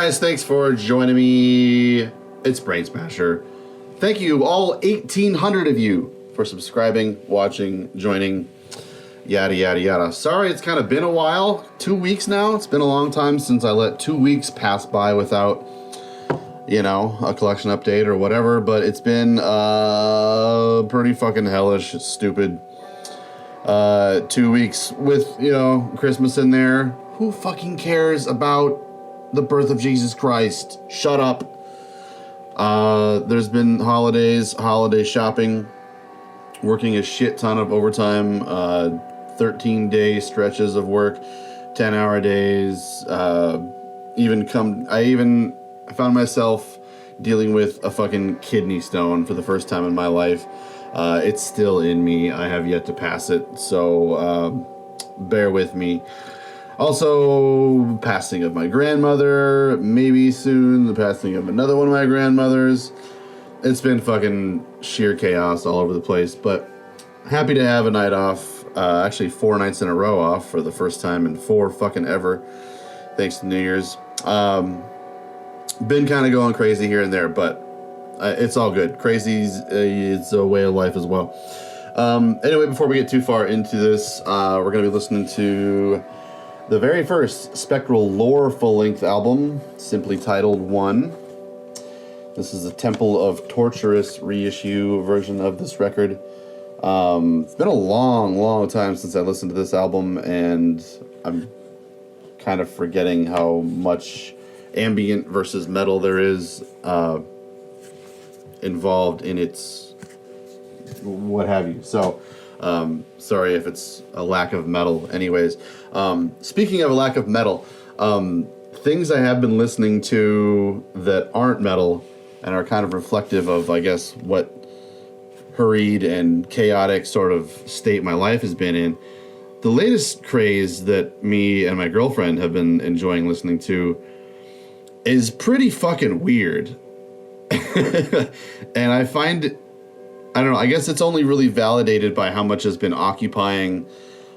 guys, thanks for joining me. It's Brainsmasher. Thank you, all 1,800 of you, for subscribing, watching, joining, yada, yada, yada. Sorry, it's kind of been a while. 2 weeks now. It's been a long time since I let 2 weeks pass by without, you know, a collection update or whatever, but it's been pretty fucking hellish, stupid. 2 weeks with, you know, Christmas in there. Who fucking cares about the birth of Jesus Christ? Shut up. There's been holidays, holiday shopping, working a shit ton of overtime, 13-day stretches of work, 10-hour days. I found myself dealing with a fucking kidney stone for the first time in my life. It's still in me. I have yet to pass it, so bear with me. Also, passing of my grandmother, maybe soon, the passing of another one of my grandmothers. It's been fucking sheer chaos all over the place, but happy to have a night off. Actually, 4 nights in a row off for the first time in 4 fucking ever, thanks to New Year's. Been kind of going crazy here and there, but it's all good. Crazy is a way of life as well. Anyway, before we get too far into this, we're going to be listening to the very first Spectral Lore full-length album, simply titled One. This is the Temple of Torturous reissue version of this record. It's been a long, long time since I listened to this album, and I'm kind of forgetting how much ambient versus metal there is involved in its what have you. So, sorry if it's a lack of metal. Anyways, speaking of a lack of metal, things I have been listening to that aren't metal and are kind of reflective of, I guess, what hurried and chaotic sort of state my life has been in. The latest craze that me and my girlfriend have been enjoying listening to is pretty fucking weird. And I find, I don't know, I guess it's only really validated by how much has been occupying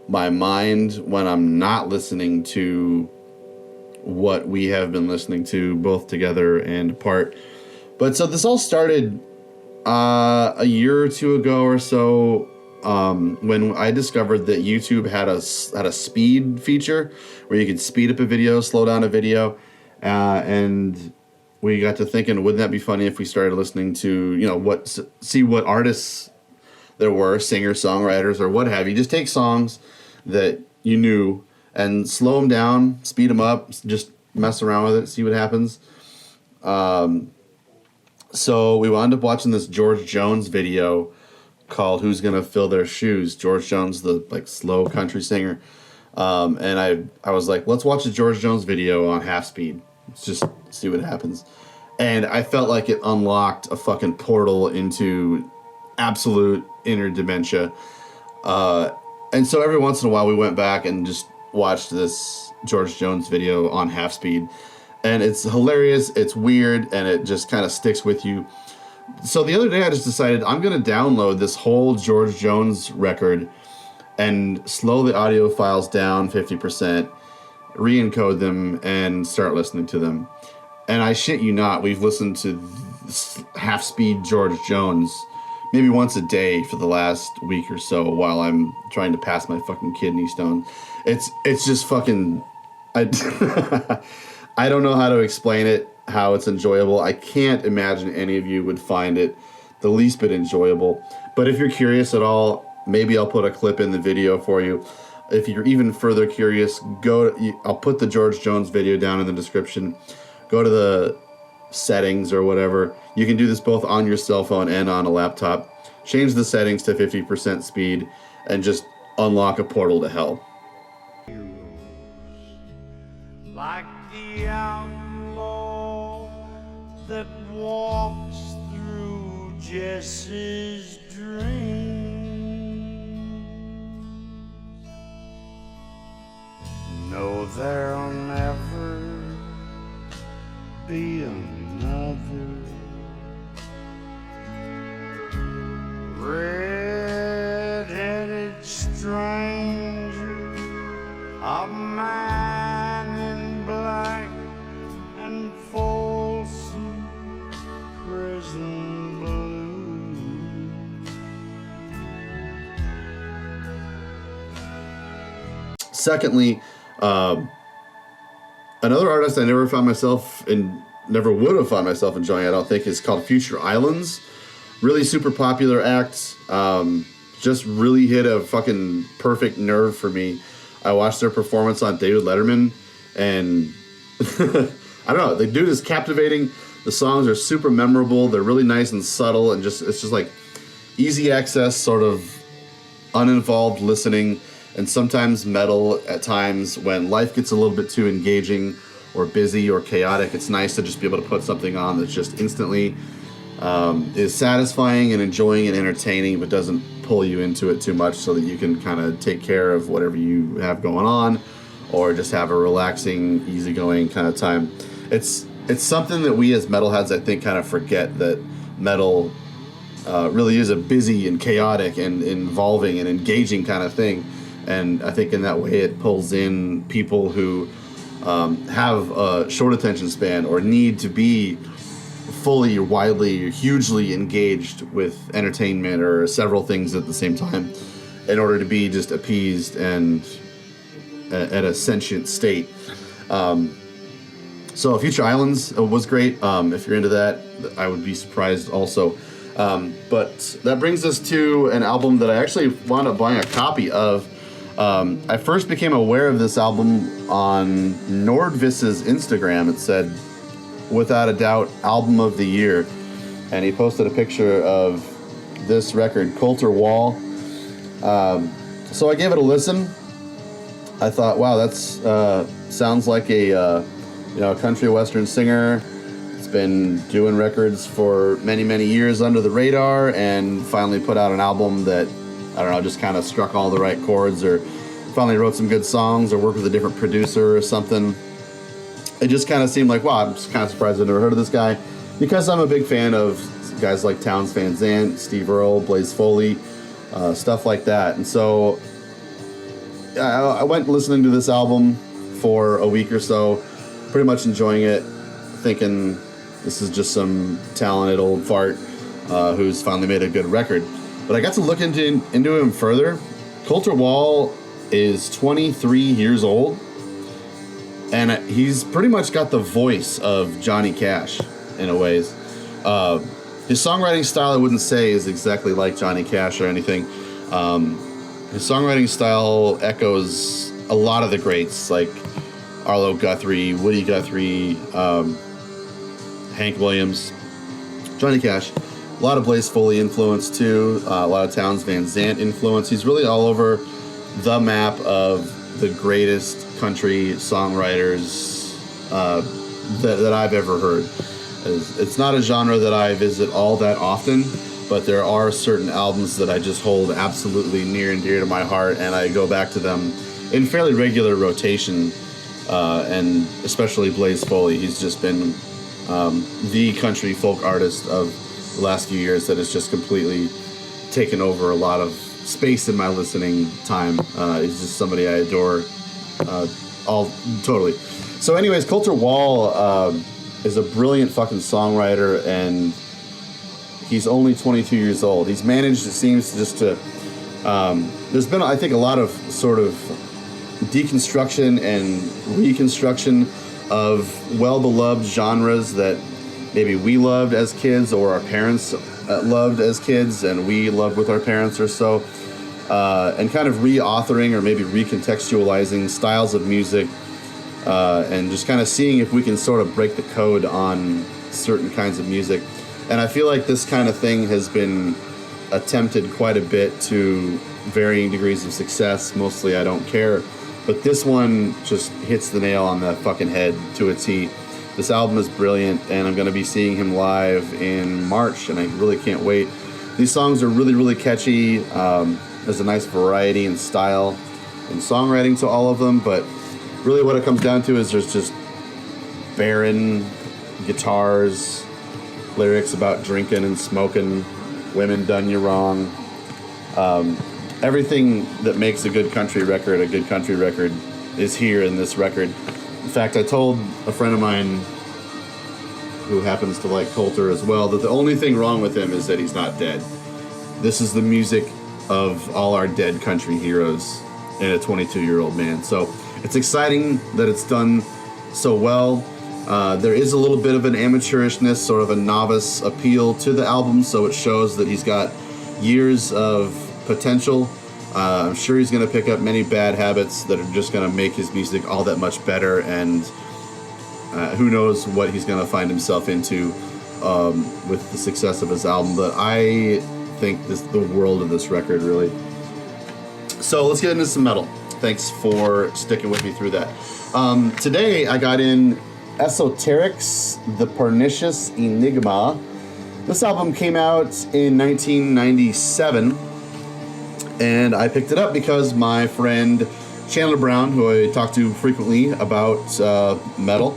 my mind when I'm not listening to what we have been listening to, both together and apart. But so this all started a year or two ago or so, when I discovered that YouTube had a speed feature where you could speed up a video, slow down a video, and we got to thinking, wouldn't that be funny if we started listening to, you know, see what artists there were, singers, songwriters, or what have you. Just take songs that you knew and slow them down, speed them up, just mess around with it, see what happens. So we wound up watching this George Jones video called "Who's Gonna Fill Their Shoes?" George Jones, the slow country singer. And I was like, let's watch a George Jones video on half speed. Let's just see what happens. And I felt like it unlocked a fucking portal into absolute inner dementia. And so every once in a while we went back and just watched this George Jones video on half speed. And it's hilarious, it's weird, and it just kind of sticks with you. So the other day I just decided I'm going to download this whole George Jones record and slow the audio files down 50%, re-encode them, and start listening to them. And I shit you not, we've listened to half-speed George Jones maybe once a day for the last week or so while I'm trying to pass my fucking kidney stone. It's just fucking... I don't know how to explain it, how it's enjoyable. I can't imagine any of you would find it the least bit enjoyable. But if you're curious at all, maybe I'll put a clip in the video for you. If you're even further curious, I'll put the George Jones video down in the description. Go to the settings or whatever. You can do this both on your cell phone and on a laptop. Change the settings to 50% speed and just unlock a portal to hell. Like the outlaw that walks through Jesse's dreams. No, there'll never be another red-headed stranger, a man in black and Secondly, another artist I never would have found myself enjoying, I don't think, is called Future Islands. Really super popular act. Just really hit a fucking perfect nerve for me. I watched their performance on David Letterman, and I don't know, the dude is captivating. The songs are super memorable. They're really nice and subtle, and it's just like easy access, sort of uninvolved listening, and sometimes metal at times when life gets a little bit too engaging or busy or chaotic. It's nice to just be able to put something on that's just instantly is satisfying and enjoying and entertaining, but doesn't pull you into it too much, so that you can kind of take care of whatever you have going on, or just have a relaxing, easygoing kind of time. It's something that we as metalheads, I think, kind of forget, that metal really is a busy and chaotic and involving and engaging kind of thing. And I think in that way it pulls in people who have a short attention span or need to be fully, widely, hugely engaged with entertainment or several things at the same time in order to be just appeased and at a sentient state. So Future Islands was great. If you're into that, I would be surprised also. But that brings us to an album that I actually wound up buying a copy of. I first became aware of this album on Nordvis's Instagram. It said, without a doubt, album of the year. And he posted a picture of this record, Colter Wall. So I gave it a listen. I thought, wow, that's sounds like a country western singer. It's been doing records for many, many years under the radar, and finally put out an album that, I don't know, just kind of struck all the right chords, or finally wrote some good songs, or worked with a different producer or something. It just kind of seemed like, wow, I'm just kind of surprised I've never heard of this guy, because I'm a big fan of guys like Townes Van Zandt, Steve Earle, Blaze Foley, stuff like that. And so I went listening to this album for a week or so, pretty much enjoying it, thinking this is just some talented old fart who's finally made a good record. But I got to look into him further. Colter Wall is 23 years old, and he's pretty much got the voice of Johnny Cash in a ways. His songwriting style, I wouldn't say, is exactly like Johnny Cash or anything. His songwriting style echoes a lot of the greats, like Arlo Guthrie, Woody Guthrie, Hank Williams, Johnny Cash. A lot of Blaze Foley influence too, a lot of Townes Van Zandt influence. He's really all over the map of the greatest country songwriters that I've ever heard. It's not a genre that I visit all that often, but there are certain albums that I just hold absolutely near and dear to my heart, and I go back to them in fairly regular rotation, and especially Blaze Foley. He's just been the country folk artist of the last few years that has just completely taken over a lot of space in my listening time. He's just somebody I adore totally. So anyways, Colter Wall is a brilliant fucking songwriter, and he's only 22 years old. He's managed, it seems, just to... there's been, I think, a lot of sort of deconstruction and reconstruction of well-beloved genres that maybe we loved as kids, or our parents loved as kids, and we loved with our parents or so, and kind of reauthoring or maybe recontextualizing styles of music, and just kind of seeing if we can sort of break the code on certain kinds of music. And I feel like this kind of thing has been attempted quite a bit to varying degrees of success. Mostly I don't care. But this one just hits the nail on the fucking head to a T. This album is brilliant, and I'm going to be seeing him live in March, and I really can't wait. These songs are really, really catchy. There's a nice variety and style and songwriting to all of them, but really what it comes down to is there's just barren guitars, lyrics about drinking and smoking, women done you wrong. Everything that makes a good country record is here in this record. In fact, I told a friend of mine who happens to like Colter as well that the only thing wrong with him is that he's not dead. This is the music of all our dead country heroes. in a 22-year-old man. So it's exciting that it's done so well. There is a little bit of an amateurishness, sort of a novice appeal to the album, so it shows that he's got years of potential. I'm sure he's going to pick up many bad habits that are just going to make his music all that much better, and who knows what he's going to find himself into with the success of his album. But I think the world of this record, really. So let's get into some metal. Thanks for sticking with me through that. Today I got in Esoteric's The Pernicious Enigma. This album came out in 1997, and I picked it up because my friend Chandler Brown, who I talk to frequently about metal,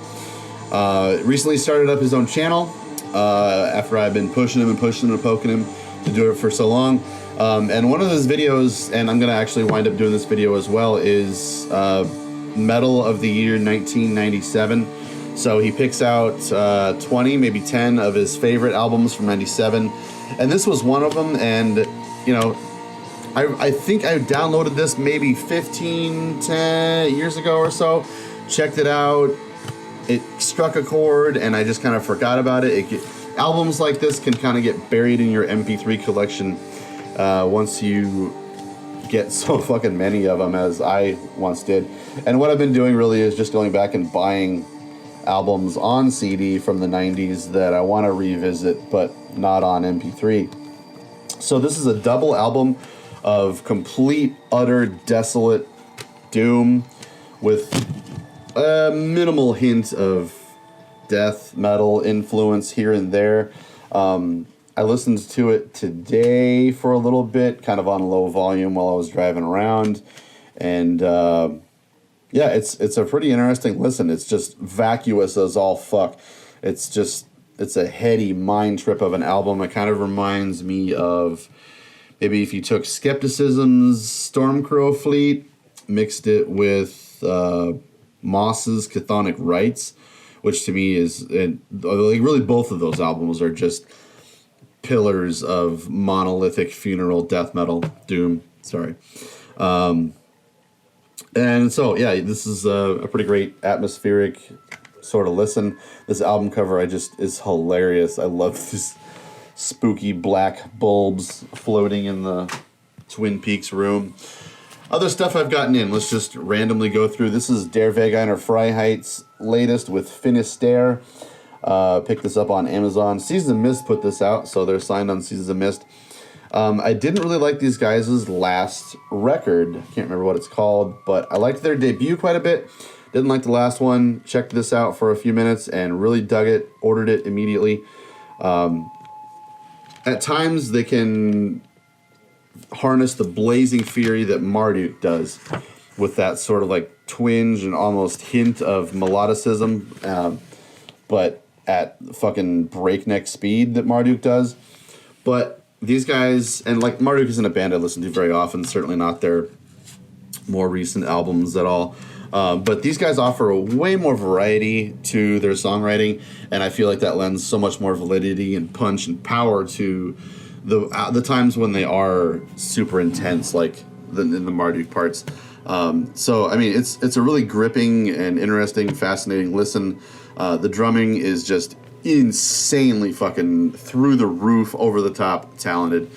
recently started up his own channel after I've been pushing him and poking him to do it for so long. And one of his videos, and I'm going to actually wind up doing this video as well, is Metal of the Year 1997. So he picks out 20, maybe 10 of his favorite albums from 97. And this was one of them. And, you know, I think I downloaded this maybe 10 years ago or so. Checked it out. It struck a chord, and I just kind of forgot about it. Albums like this can kind of get buried in your MP3 collection once you get so fucking many of them, as I once did. And what I've been doing really is just going back and buying albums on CD from the 90s that I want to revisit, but not on MP3. So this is a double album of complete, utter, desolate doom with a minimal hint of death metal influence here and there. I listened to it today for a little bit, kind of on low volume while I was driving around, and yeah, it's a pretty interesting listen. It's just vacuous as all fuck. It's a heady mind trip of an album. It kind of reminds me of maybe if you took Skepticism's Stormcrow Fleet, mixed it with Moss's Chthonic Rites, which to me is, like, really both of those albums are just pillars of monolithic funeral death metal doom. Sorry. And so, yeah, this is a pretty great atmospheric sort of listen. This album cover is hilarious. I love these spooky black bulbs floating in the Twin Peaks room. Other stuff I've gotten in, let's just randomly go through. This is Der Weg einer Freiheit's latest with Finisterre. Picked this up on Amazon. Seasons of Mist put this out, so they're signed on Seasons of Mist. I didn't really like these guys' last record. Can't remember what it's called, but I liked their debut quite a bit. Didn't like the last one. Checked this out for a few minutes and really dug it. Ordered it immediately. At times, they can harness the blazing fury that Marduk does with that sort of like twinge and almost hint of melodicism, but at fucking breakneck speed that Marduk does. But these guys, and like Marduk isn't a band I listen to very often, certainly not their more recent albums at all. But these guys offer a way more variety to their songwriting, and I feel like that lends so much more validity and punch and power to the times when they are super intense, like in the Marduk parts. So I mean, it's a really gripping and interesting, fascinating listen. The drumming is just insanely fucking through the roof, over the top talented.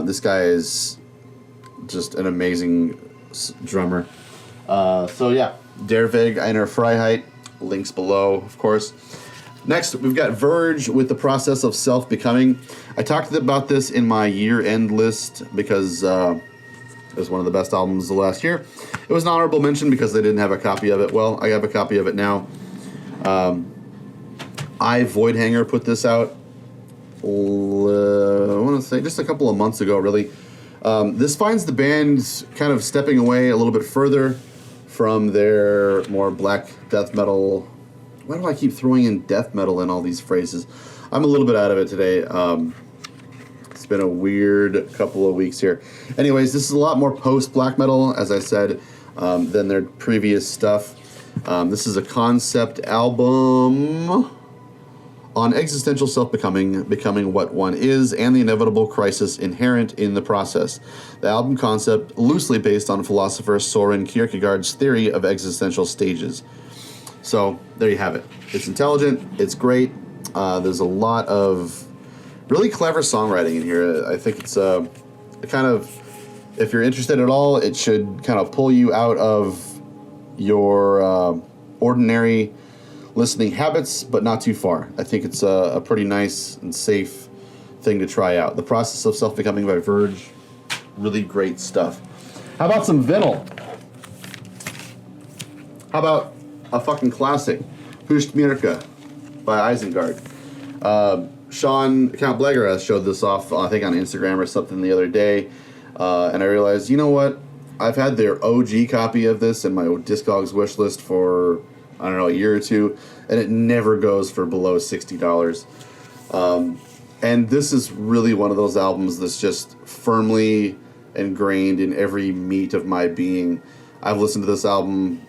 This guy is just an amazing drummer. So yeah, Der Weg einer Freiheit, links below, of course. Next, we've got Verge with The Process of Self-Becoming. I talked about this in my year-end list because it was one of the best albums of the last year. It was an honorable mention because they didn't have a copy of it. Well, I have a copy of it now. Voidhanger put this out, I want to say just a couple of months ago, really. This finds the band kind of stepping away a little bit further from their more black death metal. Why do I keep throwing in death metal in all these phrases? I'm a little bit out of it today. It's been a weird couple of weeks here. Anyways, this is a lot more post-black metal, as I said, than their previous stuff. This is a concept album on existential self-becoming, becoming what one is, and the inevitable crisis inherent in the process. The album concept, loosely based on philosopher Soren Kierkegaard's theory of existential stages. So, there you have it. It's intelligent, it's great, there's a lot of really clever songwriting in here. I think it's kind of, if you're interested at all, it should kind of pull you out of your ordinary listening habits, but not too far. I think it's a pretty nice and safe thing to try out. The Process of Self-Becoming by Verge, really great stuff. How about some vinyl? How about a fucking classic, Pust Mirka by Isengard. Sean Count Blegaras showed this off, I think on Instagram or something the other day, and I realized, you know what? I've had their OG copy of this in my Discogs wish list for, I don't know, a year or two, and it never goes for below $60. And this is really one of those albums that's just firmly ingrained in every meat of my being. I've listened to this album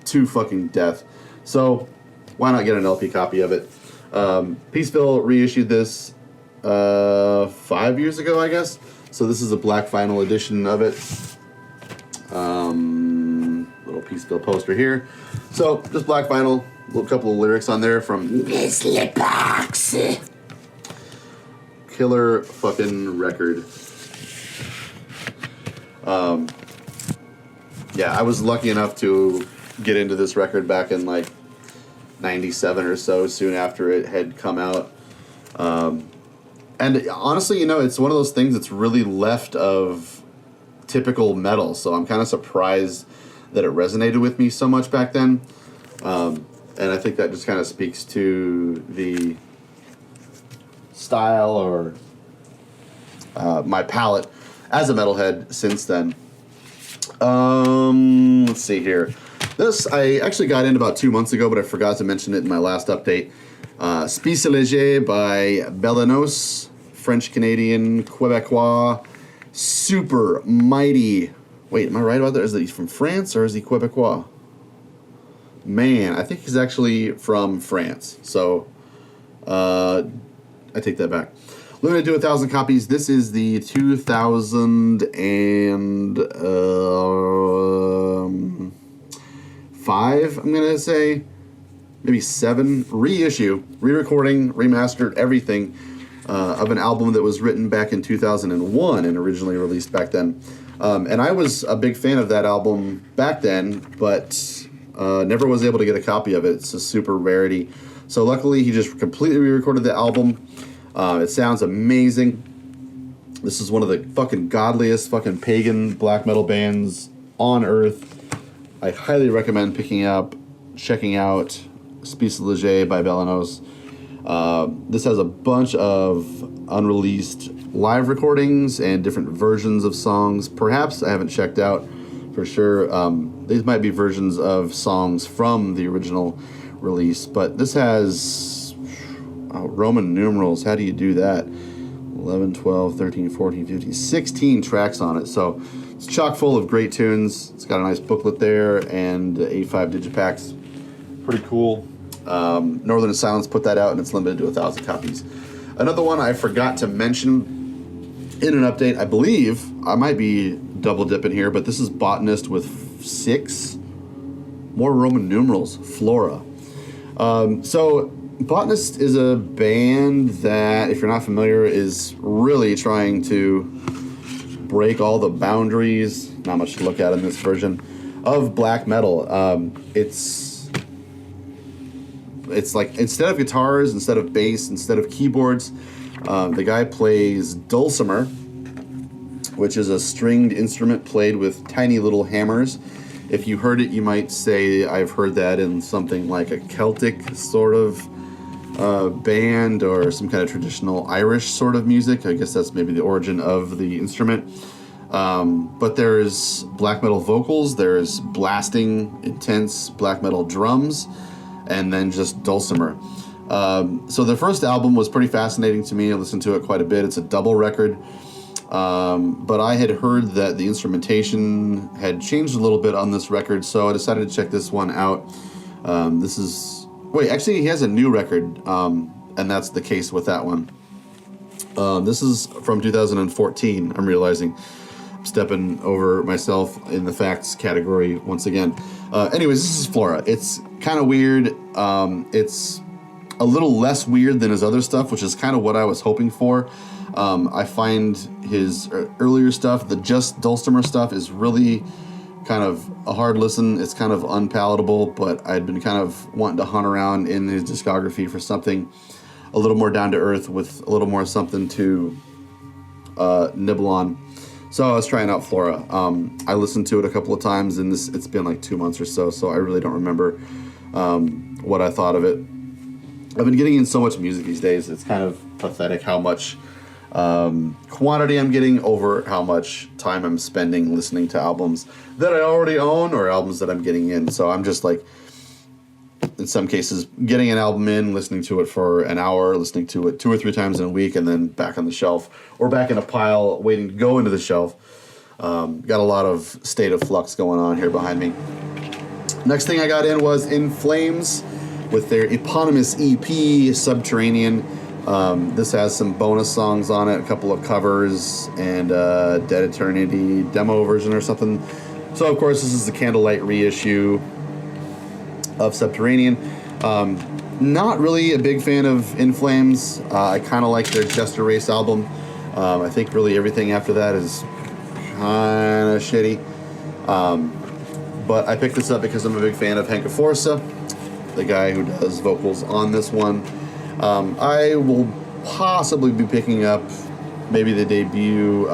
to fucking death. So, why not get an LP copy of it? Peaceville reissued this 5 years ago, I guess. So this is a black vinyl edition of it. Little Peaceville poster here. So, just black vinyl. A couple of lyrics on there from Nestle Box. Killer fucking record. Yeah, I was lucky enough to get into this record back in like 97 or so, soon after it had come out. And honestly, you know, it's one of those things that's really left of typical metal, so I'm kind of surprised that it resonated with me so much back then. And I think that just kind of speaks to the style or my palette as a metalhead since then. Let's see here. This I actually got in about 2 months ago, but I forgot to mention it in my last update. Spice Léger by Botanist, French-Canadian, Quebecois, super mighty. Wait, am I right about that? Is he from France or is he Quebecois? Man, I think he's actually from France. So, I take that back. Limited to 1,000 copies. This is the 2005, I'm going to say. Maybe 7. Reissue, re-recording, remastered, everything of an album that was written back in 2001 and originally released back then. And I was a big fan of that album back then, but never was able to get a copy of it. It's a super rarity. So luckily, he just completely re-recorded the album. It sounds amazing. This is one of the fucking godliest fucking pagan black metal bands on earth. I highly recommend checking out Spice Léger by Botanist. This has a bunch of unreleased live recordings and different versions of songs. Perhaps, I haven't checked out for sure. These might be versions of songs from the original release, but this has Roman numerals. How do you do that? 11, 12, 13, 14, 15, 16 tracks on it. So it's chock full of great tunes. It's got a nice booklet there and 85 digipacks. Pretty cool. Northern Silence put that out, and it's limited to 1,000 copies. Another one I forgot to mention in an update, I believe, I might be double dipping here, but this is Botanist with 6 more Roman numerals, Flora. So Botanist is a band that, if you're not familiar, is really trying to break all the boundaries, not much to look at in this version, of black metal. It's like, instead of guitars, instead of bass, instead of keyboards, the guy plays dulcimer, which is a stringed instrument played with tiny little hammers. If you heard it, you might say, I've heard that in something like a Celtic sort of band or some kind of traditional Irish sort of music. I guess that's maybe the origin of the instrument. But there's black metal vocals, there's blasting, intense black metal drums, and then just dulcimer. So the first album was pretty fascinating to me. I listened to it quite a bit. It's a double record. But I had heard that the instrumentation had changed a little bit on this record, so I decided to check this one out. Actually, he has a new record. and that's the case with that one. This is from 2014. I'm realizing I'm stepping over myself in the facts category once again. Anyways, this is Flora. It's kind of weird. It's a little less weird than his other stuff, which is kind of what I was hoping for. I find his earlier stuff, the Just Dulcimer stuff, is really kind of a hard listen. It's kind of unpalatable, but I'd been kind of wanting to hunt around in his discography for something a little more down to earth with a little more something to nibble on. So I was trying out Flora. I listened to it a couple of times, and it's been like 2 months or so I really don't remember what I thought of it. I've been getting in so much music these days, it's kind of pathetic how much quantity I'm getting over how much time I'm spending listening to albums that I already own or albums that I'm getting in. So I'm just like, in some cases, getting an album in, listening to it for an hour, listening to it 2 or 3 times in a week, and then back on the shelf or back in a pile waiting to go into the shelf. Got a lot of state of flux going on here behind me. Next thing I got in was In Flames with their eponymous EP, Subterranean. This has some bonus songs on it, a couple of covers, and Dead Eternity demo version or something. So, of course, this is the Candlelight reissue of Subterranean. Not really a big fan of In Flames. I kind of like their Just Erase album. I think really everything after that is kind of shitty. But I picked this up because I'm a big fan of Henka Forza, the guy who does vocals on this one. I will possibly be picking up maybe the debut,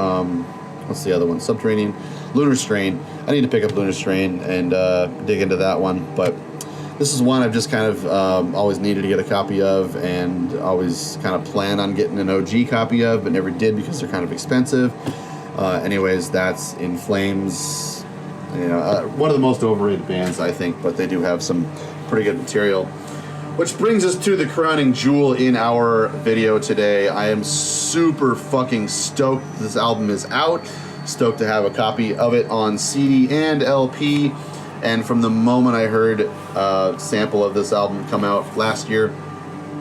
what's the other one? Subterranean, Lunar Strain. I need to pick up Lunar Strain and dig into that one, but this is one I've just kind of always needed to get a copy of and always kind of plan on getting an OG copy of, but never did because they're kind of expensive. Anyways, that's In Flames. You know, one of the most overrated bands, I think, but they do have some pretty good material. Which brings us to the crowning jewel in our video today. I am super fucking stoked this album is out. Stoked to have a copy of it on CD and LP. And from the moment I heard a sample of this album come out last year,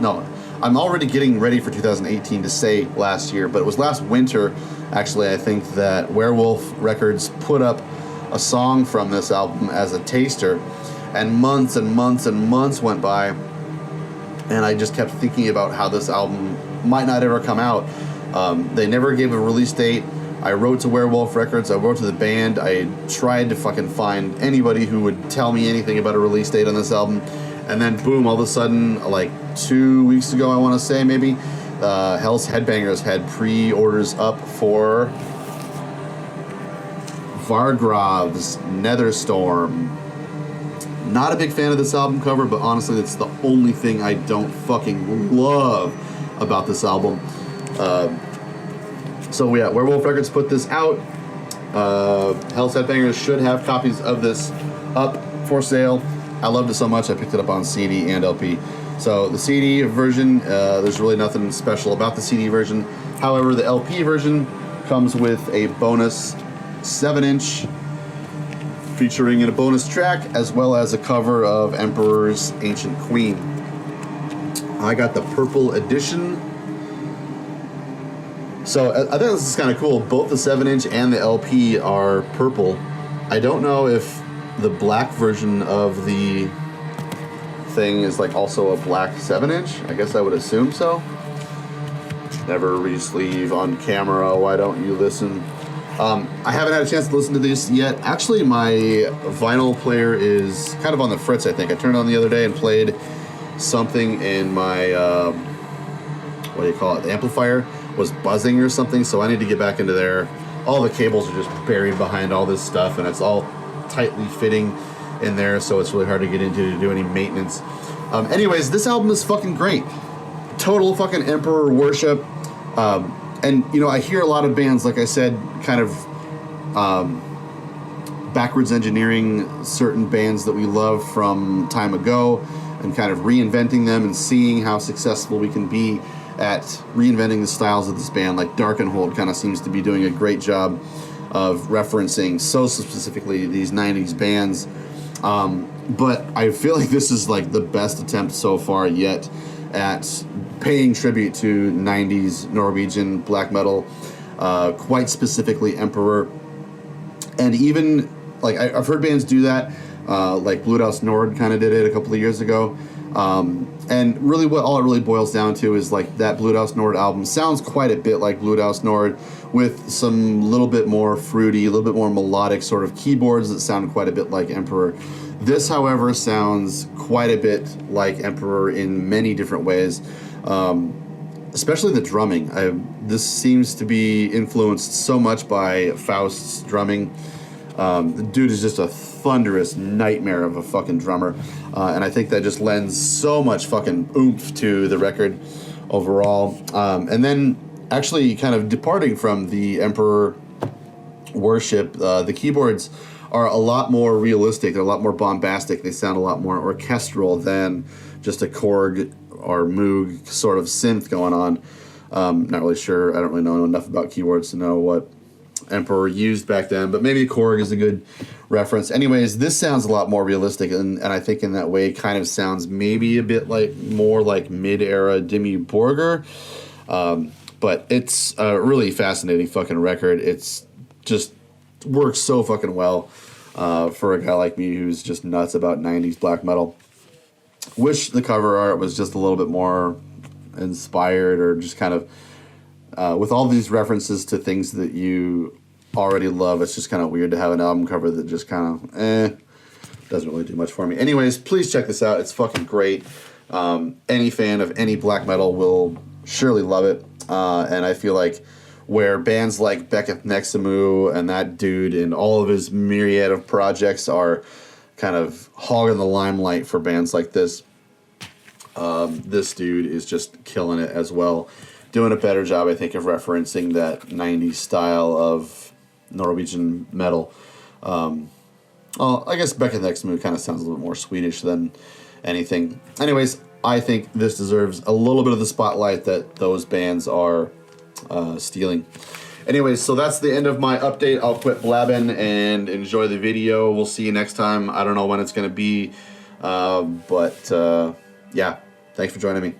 no, I'm already getting ready for 2018 to say last year, but it was last winter, actually, I think, that Werewolf Records put up a song from this album as a taster, and months and months and months went by, and I just kept thinking about how this album might not ever come out. They never gave a release date. I wrote to Werewolf Records, I wrote to the band, I tried to fucking find anybody who would tell me anything about a release date on this album, and then boom, all of a sudden, like 2 weeks ago, I want to say maybe, Hell's Headbangers had pre-orders up for Vargrav's Netherstorm. Not a big fan of this album cover, but honestly, that's the only thing I don't fucking love about this album. So yeah, Werewolf Records put this out. Hell's Headbangers should have copies of this up for sale. I loved it so much, I picked it up on CD and LP. So the CD version, there's really nothing special about the CD version. However, the LP version comes with a bonus 7-inch featuring in a bonus track, as well as a cover of Emperor's Ancient Queen. I got the purple edition. So I think this is kind of cool. Both the 7-inch and the LP are purple. I don't know if the black version of the thing is like also a black 7-inch. I guess I would assume so. Never re-sleeve on camera. Why don't you listen? I haven't had a chance to listen to this yet. Actually, my vinyl player is kind of on the fritz, I think. I turned it on the other day and played something in my, what do you call it? The amplifier was buzzing or something, so I need to get back into there. All the cables are just buried behind all this stuff, and it's all tightly fitting in there, so it's really hard to get into to do any maintenance. Anyways, this album is fucking great. Total fucking Emperor worship. And, you know, I hear a lot of bands, like I said, kind of backwards engineering certain bands that we love from time ago and kind of reinventing them and seeing how successful we can be at reinventing the styles of this band. Like Darkenhold kind of seems to be doing a great job of referencing so specifically these 90s bands. But I feel like this is like the best attempt so far yet at paying tribute to 90s Norwegian black metal, quite specifically Emperor. And even, like, I've heard bands do that, like Bluthaus Nord kind of did it a couple of years ago. And really what all it really boils down to is, like, that Bluthaus Nord album sounds quite a bit like Bluthaus Nord, with some little bit more fruity, a little bit more melodic sort of keyboards that sound quite a bit like Emperor. This, however, sounds quite a bit like Emperor in many different ways, especially the drumming. This seems to be influenced so much by Faust's drumming. The dude is just a thunderous nightmare of a fucking drummer, and I think that just lends so much fucking oomph to the record overall. And then actually kind of departing from the Emperor worship, the keyboards are a lot more realistic. They're a lot more bombastic. They sound a lot more orchestral than just a Korg or Moog sort of synth going on. Not really sure. I don't really know enough about keyboards to know what Emperor used back then, but maybe Korg is a good reference. Anyways, this sounds a lot more realistic, and I think in that way kind of sounds maybe a bit like more like mid-era Dimmu Borgir. But it's a really fascinating fucking record. It's just works so fucking well for a guy like me who's just nuts about 90s black metal. Wish the cover art was just a little bit more inspired, or just kind of with all these references to things that you already love. It's just kind of weird to have an album cover that just kind of doesn't really do much for me. Anyways, please check this out. It's fucking great. Any fan of any black metal will surely love it. And I feel like where bands like Beckett Nexamu and that dude and all of his myriad of projects are kind of hogging the limelight for bands like this, this dude is just killing it as well. Doing a better job, I think, of referencing that 90s style of Norwegian metal. I guess Beckett Nexamu kind of sounds a little bit more Swedish than anything. Anyways, I think this deserves a little bit of the spotlight that those bands are stealing. Anyways, so that's the end of my update. I'll quit blabbing and enjoy the video. We'll see you next time. I don't know when it's going to be, but yeah, thanks for joining me.